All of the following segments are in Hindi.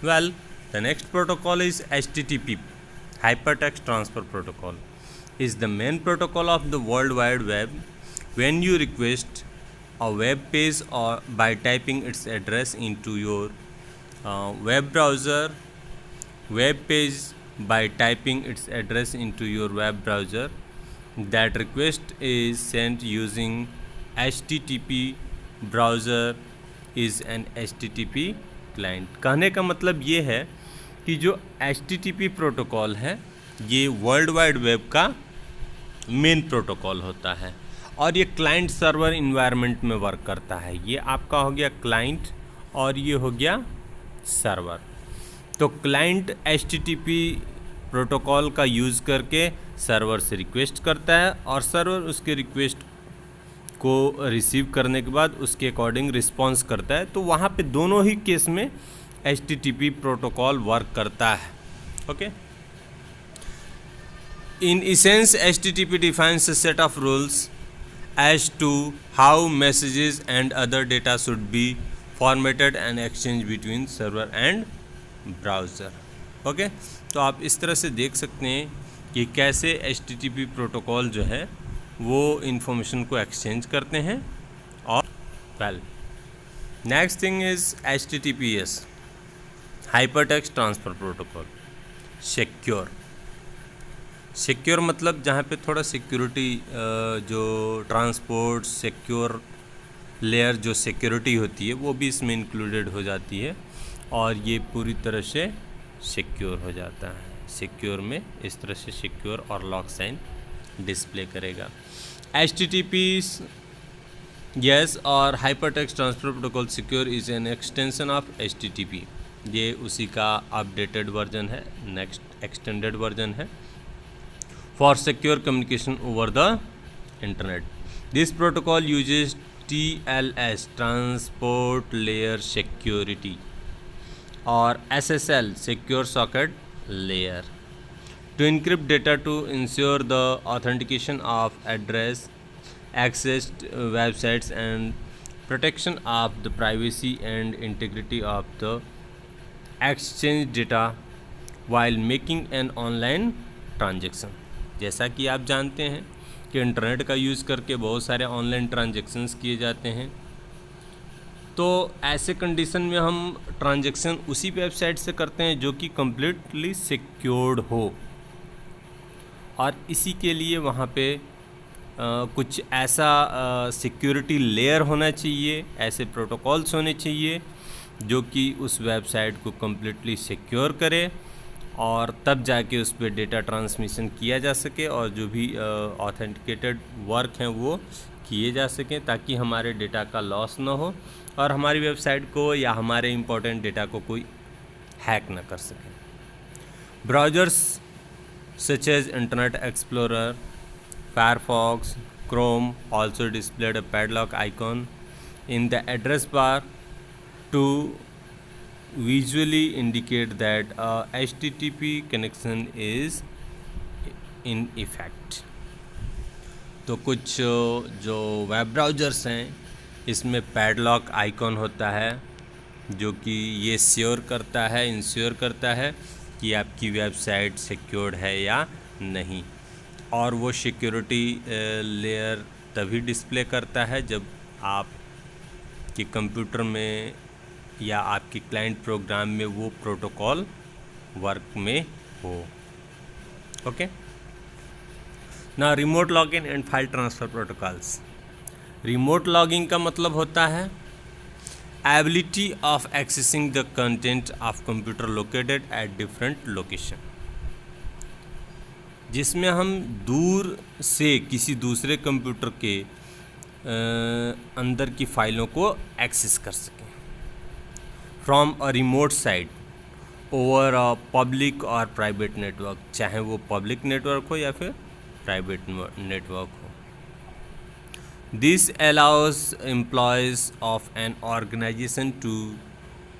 Well, the next protocol is HTTP, Hypertext Transfer Protocol. Is the main protocol of the World Wide Web. When you request a web page or by typing its address into your web browser, web page by typing its address into your web browser, that request is sent using HTTP browser is an HTTP client. कहने का मतलब ये है कि जो HTTP प्रोटोकॉल है ये वर्ल्ड वाइड वेब का मेन प्रोटोकॉल होता है और ये क्लाइंट सर्वर इन्वायरमेंट में वर्क करता है. ये आपका हो गया क्लाइंट और ये हो गया सर्वर. तो क्लाइंट HTTP प्रोटोकॉल का यूज़ करके सर्वर से रिक्वेस्ट करता है और सर्वर उसके रिक्वेस्ट को रिसीव करने के बाद उसके अकॉर्डिंग रिस्पॉन्स करता है. तो वहाँ पे दोनों ही केस में HTTP प्रोटोकॉल वर्क करता है. Okay. In essence, HTTP defines a set of rules as to how messages and other data should be formatted and exchanged between server and browser. Okay. तो आप इस तरह से देख सकते हैं कि कैसे HTTP प्रोटोकॉल जो है वो इन्फॉर्मेशन को एक्सचेंज करते हैं. और well, next thing is HTTPS, hypertext transfer protocol. Secure मतलब जहाँ पे थोड़ा सिक्योरिटी जो ट्रांसपोर्ट सिक्योर लेयर जो सिक्योरिटी होती है वो भी इसमें इंक्लूडेड हो जाती है और ये पूरी तरह से सिक्योर हो जाता है. सिक्योर में इस तरह से सिक्योर और लॉक साइन डिस्प्ले करेगा. HTTP यस और hypertext transfer protocol secure is an extension of HTTP. ये उसी का अपडेटेड वर्जन है, नेक्स्ट एक्सटेंडेड वर्जन है for secure communication over the internet. This protocol uses TLS, Transport Layer Security, or SSL, Secure Socket Layer, to encrypt data to ensure the authentication of address, accessed websites, and protection of the privacy and integrity of the exchange data while making an online transaction. जैसा कि आप जानते हैं कि इंटरनेट का यूज़ करके बहुत सारे ऑनलाइन ट्रांजैक्शंस किए जाते हैं. तो ऐसे कंडीशन में हम ट्रांजैक्शन उसी वेबसाइट से करते हैं जो कि कम्प्लीटली सिक्योर्ड हो और इसी के लिए वहाँ पे कुछ ऐसा सिक्योरिटी लेयर होना चाहिए, ऐसे प्रोटोकॉल्स होने चाहिए जो कि उस वेबसाइट को कम्प्लीटली सिक्योर करे और तब जाके उस पर डेटा ट्रांसमिशन किया जा सके और जो भी ऑथेंटिकेटेड वर्क हैं वो किए जा सकें ताकि हमारे डेटा का लॉस ना हो और हमारी वेबसाइट को या हमारे इम्पोर्टेंट डेटा को कोई हैक ना कर सके. Browsers such as Internet Explorer, Firefox, Chrome also displayed a padlock icon in the address bar to visually indicate that a HTTP connection is in effect. तो कुछ जो वेब ब्राउज़र्स हैं इसमें पैडलॉक आइकॉन होता है जो कि ये इंश्योर करता है कि आपकी वेबसाइट सिक्योर्ड है या नहीं. और वो सिक्योरिटी लेयर तभी डिस्प्ले करता है जब आपके कंप्यूटर में या आपके क्लाइंट प्रोग्राम में वो प्रोटोकॉल वर्क में हो. ओके. ना remote login and file transfer protocols. Remote logging का मतलब होता है ability of accessing the content of computer located at different location, जिसमें हम दूर से किसी दूसरे कंप्यूटर के अंदर की फाइलों को एक्सेस कर सकें from a remote site over a public और प्राइवेट नेटवर्क, चाहे वो पब्लिक नेटवर्क हो या फिर प्राइवेट नेटवर्क हो. This allows employees of an organisation to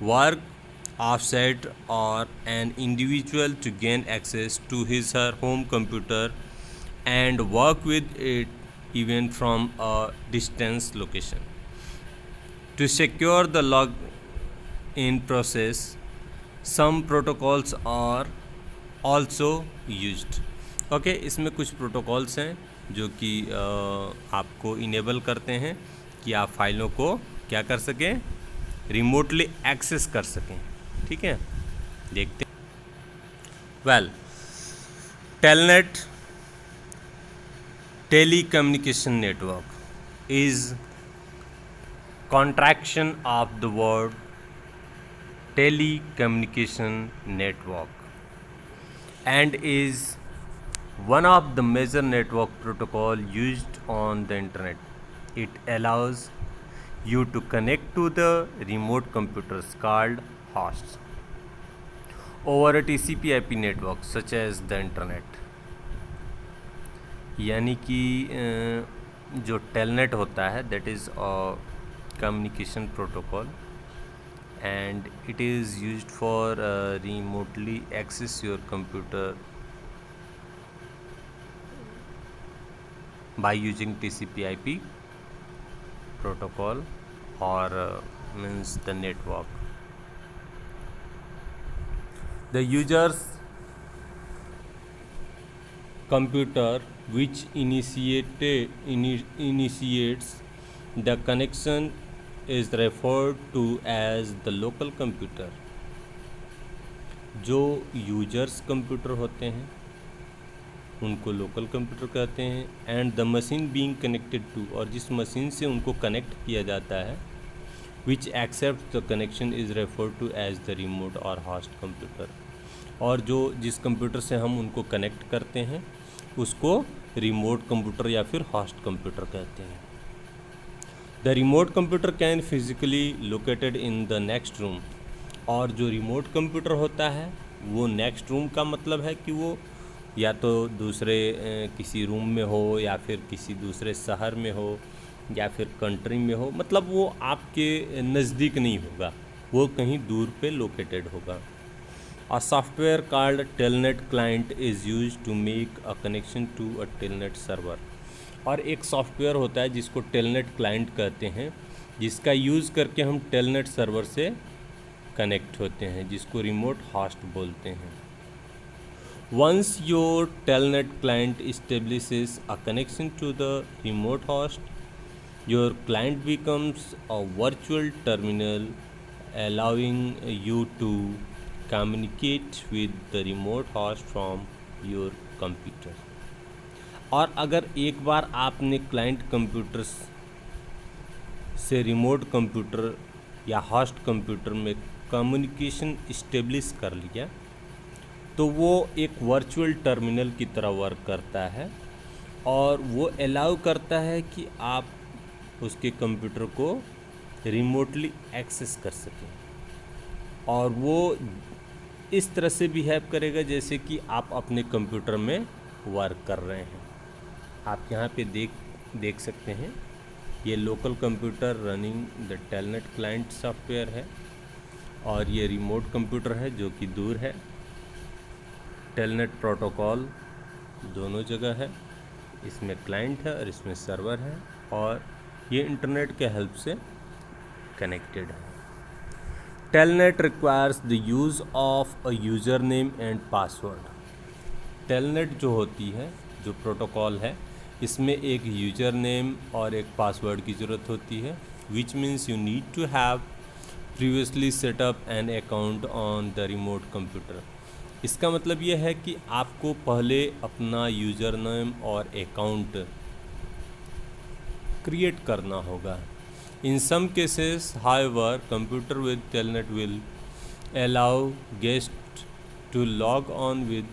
work offsite or an individual to gain access to his or her home computer and work with it even from a distance location. To secure the login process, some protocols are also used. Okay, इसमें कुछ प्रोटोकॉल्स हैं जो कि आपको इनेबल करते हैं कि आप फाइलों को क्या कर सकें, रिमोटली एक्सेस कर सकें। ठीक है, देखते हैं। Well, telnet telecommunication network is contraction of the word telecommunication network and is one of the major network protocol used on the internet. It allows you to connect to the remote computers called hosts over a TCP/IP network such as the internet. यानी कि जो टेलनेट होता है that is communication protocol and it is used for remotely access your computer by using TCP/IP protocol or means the network. The user's computer which initiates the connection is referred to as the local computer. जो यूजर्स कंप्यूटर होते हैं उनको लोकल कंप्यूटर कहते हैं। And the machine being connected to, और जिस मशीन से उनको कनेक्ट किया जाता है, which accept the connection is referred to as the remote और होस्ट कंप्यूटर। और जो जिस कंप्यूटर से हम उनको कनेक्ट करते हैं उसको रिमोट कंप्यूटर या फिर होस्ट कंप्यूटर कहते हैं। The remote computer can physically located in the next room, और जो रिमोट कंप्यूटर होता है वो नेक्स्ट रूम का मतलब है कि वो या तो दूसरे किसी रूम में हो या फिर किसी दूसरे शहर में हो या फिर कंट्री में हो, मतलब वो आपके नज़दीक नहीं होगा, वो कहीं दूर पे लोकेटेड होगा। A software called telnet client is used to make a connection to a telnet server. और एक सॉफ्टवेयर होता है जिसको टेलनेट क्लाइंट कहते हैं, जिसका यूज़ करके हम टेलनेट सर्वर से कनेक्ट होते हैं, जिसको रिमोट होस्ट बोलते हैं। Once your telnet client establishes a connection to the remote host, your client becomes a virtual terminal allowing you to communicate with the remote host from your computer. और अगर एक बार आपने क्लाइंट कंप्यूटर से रिमोट कंप्यूटर या होस्ट कंप्यूटर में कम्युनिकेशन इस्टेब्लिश कर लिया तो वो एक वर्चुअल टर्मिनल की तरह वर्क करता है, और वो अलाउ करता है कि आप उसके कंप्यूटर को रिमोटली एक्सेस कर सकें। और वो इस तरह से बिहेव करेगा जैसे कि आप अपने कंप्यूटर में वर्क कर रहे हैं। आप यहाँ पे देख सकते हैं, ये local computer running the telnet client software है, और ये रिमोट कंप्यूटर है जो कि दूर है। टेलनेट प्रोटोकॉल दोनों जगह है, इसमें क्लाइंट है और इसमें सर्वर है, और ये इंटरनेट के हेल्प से कनेक्टेड है। Telnet requires the use of a user name and password. Telnet जो होती है, जो प्रोटोकॉल है, इसमें एक यूज़र नेम और एक पासवर्ड की ज़रूरत होती है, which means you need to have previously set up an account on the remote computer. इसका मतलब ये है कि आपको पहले अपना यूज़र नेम और अकाउंट क्रिएट करना होगा। In some cases however computer with telnet will allow guest to log on with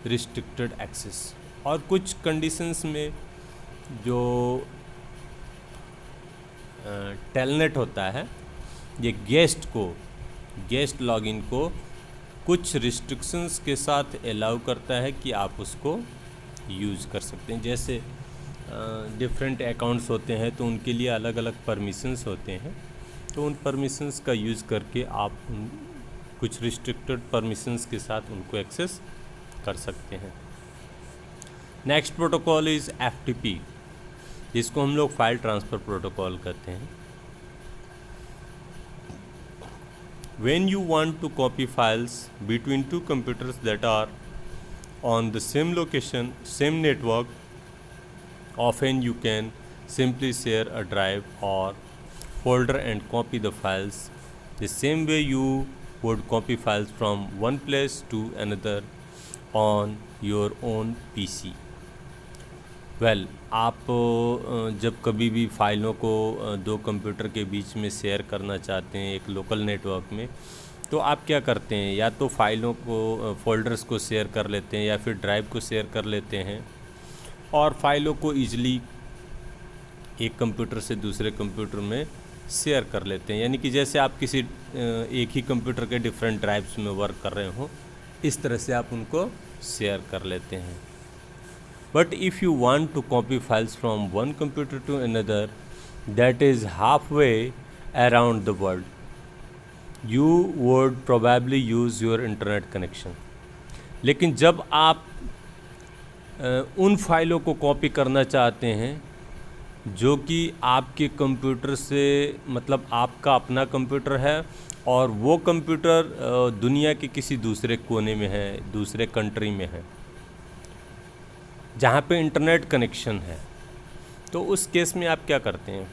restricted access. और कुछ कंडीशंस में जो टेलनेट होता है ये गेस्ट लॉगिन को कुछ रिस्ट्रिक्शंस के साथ अलाउ करता है कि आप उसको यूज़ कर सकते हैं। जैसे डिफरेंट अकाउंट्स होते हैं तो उनके लिए अलग अलग परमिशंस होते हैं, तो उन परमिशंस का यूज़ करके आप कुछ रिस्ट्रिक्टेड परमिशंस के साथ उनको एक्सेस कर सकते हैं। नेक्स्ट प्रोटोकॉल इज़ FTP, जिसको हम लोग फाइल ट्रांसफ़र प्रोटोकॉल कहते हैं। when you want to copy files between two computers that are on the same location, same network, often you can simply share a drive or folder and copy the files the same way you would copy files from one place to another on your own PC. Well आप जब कभी भी फाइलों को दो कंप्यूटर के बीच में शेयर करना चाहते हैं एक लोकल नेटवर्क में, तो आप क्या करते हैं, या तो फाइलों को फ़ोल्डर्स को शेयर कर लेते हैं या फिर ड्राइव को शेयर कर लेते हैं और फाइलों को ईजिली एक कंप्यूटर से दूसरे कंप्यूटर में शेयर कर लेते हैं। यानी कि जैसे आप किसी एक ही कंप्यूटर के डिफरेंट ड्राइव्स में वर्क कर रहे हो, इस तरह से आप उनको शेयर कर लेते हैं। But if you want to copy files from one computer to another that is halfway around the world, you would probably use your internet connection. लेकिन जब आप उन फाइलों को कॉपी करना चाहते हैं जो कि आपके कंप्यूटर से, मतलब आपका अपना कंप्यूटर है और वो कंप्यूटर दुनिया के किसी दूसरे कोने में है, दूसरे कंट्री में है जहाँ पे इंटरनेट कनेक्शन है, तो उस केस में आप क्या करते हैं?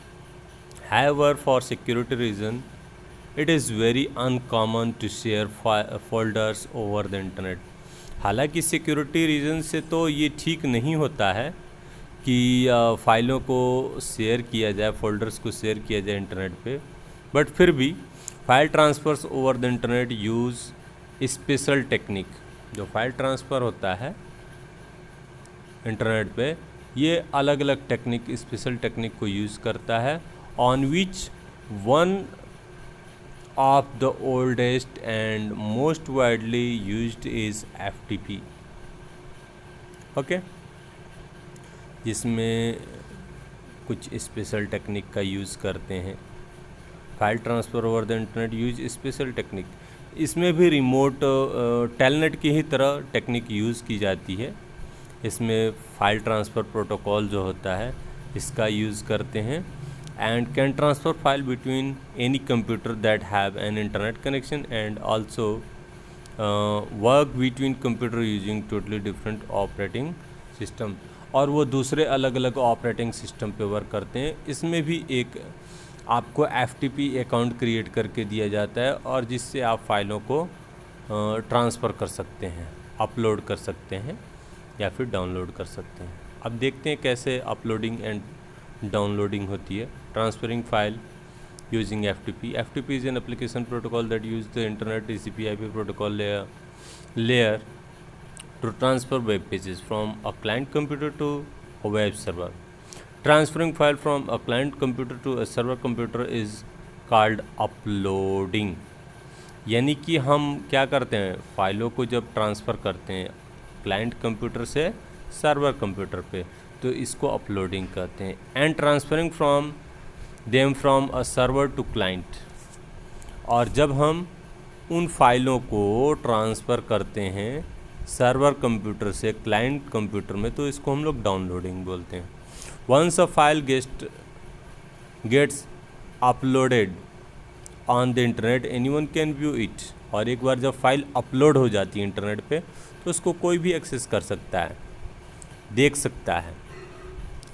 However, for security reason, it is very uncommon to share folders over the internet. हालांकि सिक्योरिटी रीज़न से तो ये ठीक नहीं होता है कि फ़ाइलों को शेयर किया जाए, फ़ोल्डर्स को शेयर किया जाए इंटरनेट पे, बट फिर भी file transfers over the internet use special technique. जो फाइल ट्रांसफ़र होता है इंटरनेट पे, ये अलग अलग टेक्निक, स्पेशल टेक्निक को यूज़ करता है, on which one of the oldest and most widely used is FTP। Okay, जिसमें कुछ स्पेशल टेक्निक का यूज़ करते हैं। File transfer over the internet use special technique, इसमें भी रिमोट टेलनेट की ही तरह टेक्निक यूज़ की जाती है। इसमें फ़ाइल ट्रांसफ़र प्रोटोकॉल जो होता है इसका यूज़ करते हैं, and can transfer file between any computer that have an internet connection and also work between computer using totally different operating system. और वो दूसरे अलग अलग ऑपरेटिंग सिस्टम पे वर्क करते हैं। इसमें भी एक आपको FTP अकाउंट क्रिएट करके दिया जाता है और जिससे आप फाइलों को ट्रांसफ़र कर सकते हैं, अपलोड कर सकते हैं या फिर डाउनलोड कर सकते हैं। अब देखते हैं कैसे अपलोडिंग एंड डाउनलोडिंग होती है। Transferring file using FTP। FTP is an application protocol that use the internet TCP/IP protocol layer to transfer web pages from a client computer to a web server. Transferring file from a client computer to a server computer is called uploading. यानी कि हम क्या करते हैं, फ़ाइलों को जब ट्रांसफ़र करते हैं क्लाइंट कंप्यूटर से सर्वर कंप्यूटर पे, तो इसको अपलोडिंग कहते हैं। And transferring from them from a server to client. और जब हम उन फाइलों को ट्रांसफ़र करते हैं सर्वर कंप्यूटर से क्लाइंट कंप्यूटर में, तो इसको हम लोग डाउनलोडिंग बोलते हैं। Once a file gets uploaded on the internet anyone can view it. और एक बार जब फाइल अपलोड हो जाती है इंटरनेट पे, तो उसको कोई भी एक्सेस कर सकता है, देख सकता है।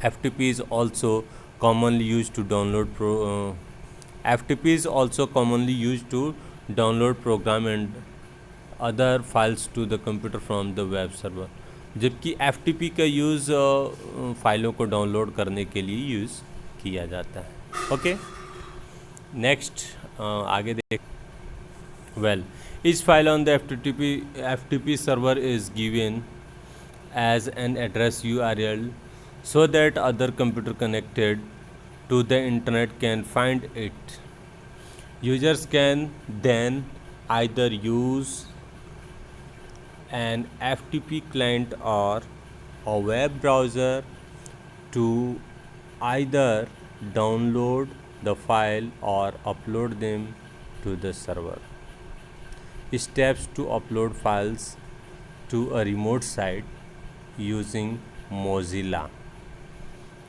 FTP is also commonly used to download program and other files to the computer from the web server। जबकि FTP का यूज़ फाइलों को डाउनलोड करने के लिए यूज़ किया जाता है। ओके, नेक्स्ट आगे देख। Well, each file on the FTP server is given as an address URL so that other computer connected to the internet can find it. Users can then either use an FTP client or a web browser to either download the file or upload them to the server. Steps to upload files to a remote site using Mozilla।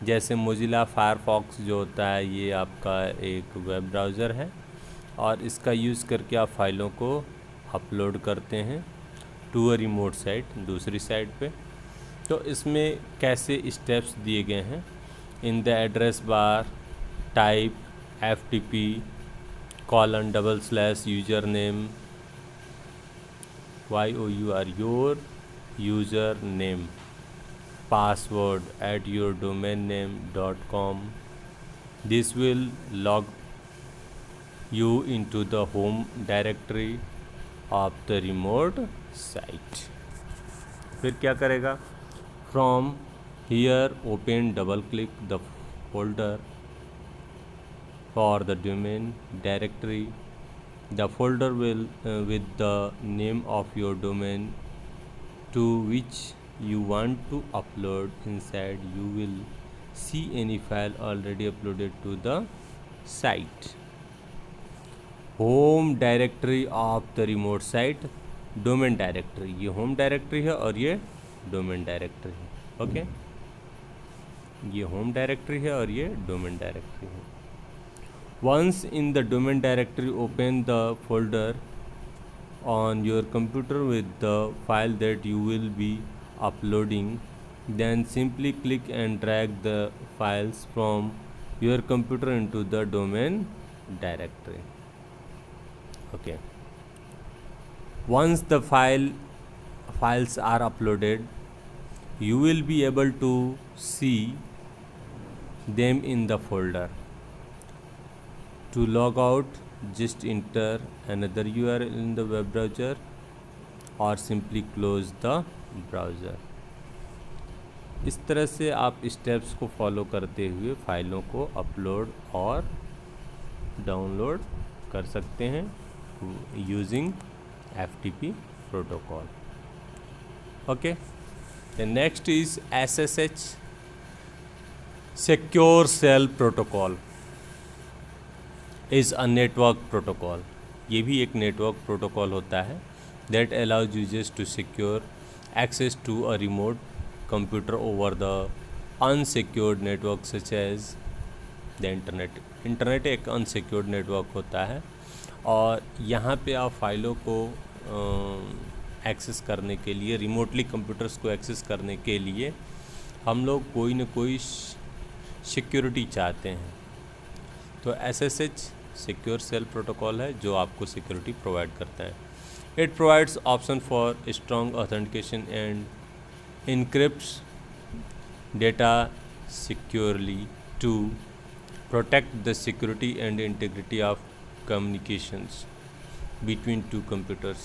जैसे Mozilla Firefox जो होता है, ये आपका एक वेब ब्राउज़र है और इसका यूज़ करके आप फाइलों को अपलोड करते हैं टू अ रिमोट साइट, दूसरी साइट पे। तो इसमें कैसे स्टेप्स दिए गए हैं, in the address bar type FTP :/ user name YOUR your user name, password at your domain name.com. This will log you into the home directory of the remote site. फिर क्या करेगा, from here open double click the folder for the domain directory. The folder will with the name of your domain to which you want to upload. Inside you will see any file already uploaded to the site. Home directory of the remote site, domain directory, ये होम डायरेक्टरी है और ये डोमेन डायरेक्टरी है। ओके, ये होम डायरेक्टरी है और ये डोमेन डायरेक्टरी है। Once in the domain directory open the folder on your computer with the file that you will be uploading, then simply click and drag the files from your computer into the domain directory. Okay, once the files are uploaded, you will be able to see them in the folder. To log out, just enter another URL in the web browser और simply close the browser. इस तरह से आप स्टेप्स को फॉलो करते हुए फाइलों को अपलोड और डाउनलोड कर सकते हैं using FTP protocol. Okay, the next is SSH secure shell protocol is a network protocol. ये भी एक नेटवर्क प्रोटोकॉल होता है that allows users to secure access to a remote computer over the unsecured network such as the internet. Internet एक अनसिक्योर्ड नेटवर्क होता है और यहाँ पे आप फाइलों को एक्सेस करने के लिए, रिमोटली कंप्यूटर्स को एक्सेस करने के लिए हम लोग कोई न कोई सिक्योरिटी चाहते हैं. तो SSH सिक्योर शेल प्रोटोकॉल है जो आपको सिक्योरिटी प्रोवाइड करता है. It provides option for strong authentication and encrypts data securely to protect the security and integrity of communications between two computers.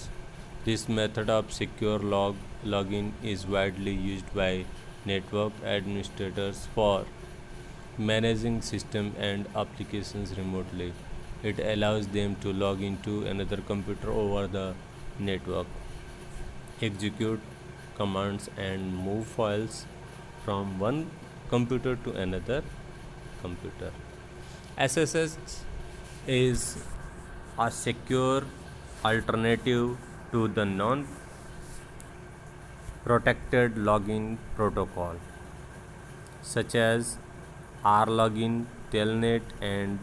This method of secure login is widely used by network administrators for managing system and applications remotely. It allows them to log into another computer over the network, execute commands and move files from one computer to another computer. SSH is a secure alternative to the non-protected login protocol such as RLogin, Telnet, and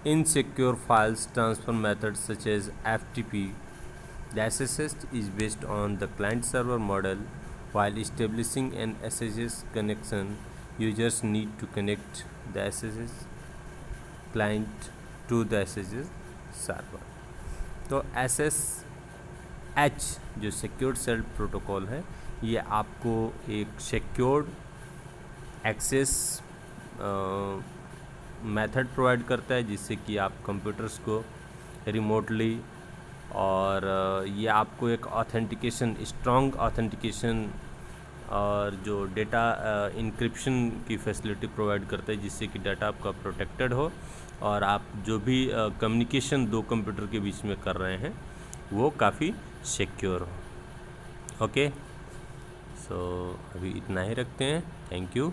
insecure files transfer methods such as FTP. The SSH is based on the client-server model. While establishing an SSH connection, users need to connect the SSH client to the SSH server. तो SSH जो सिक्योर्ड शेल प्रोटोकॉल है, ये आपको एक सिक्योर्ड एक्सेस मेथड प्रोवाइड करता है जिससे कि आप कंप्यूटर्स को रिमोटली, और ये आपको एक ऑथेंटिकेशन, स्ट्रॉन्ग ऑथेंटिकेशन और जो डेटा इंक्रिप्शन की फैसिलिटी प्रोवाइड करता है जिससे कि डाटा आपका प्रोटेक्टेड हो और आप जो भी कम्युनिकेशन दो कंप्यूटर के बीच में कर रहे हैं वो काफ़ी सिक्योर हो. ओके, सो अभी इतना ही रखते हैं. Thank you.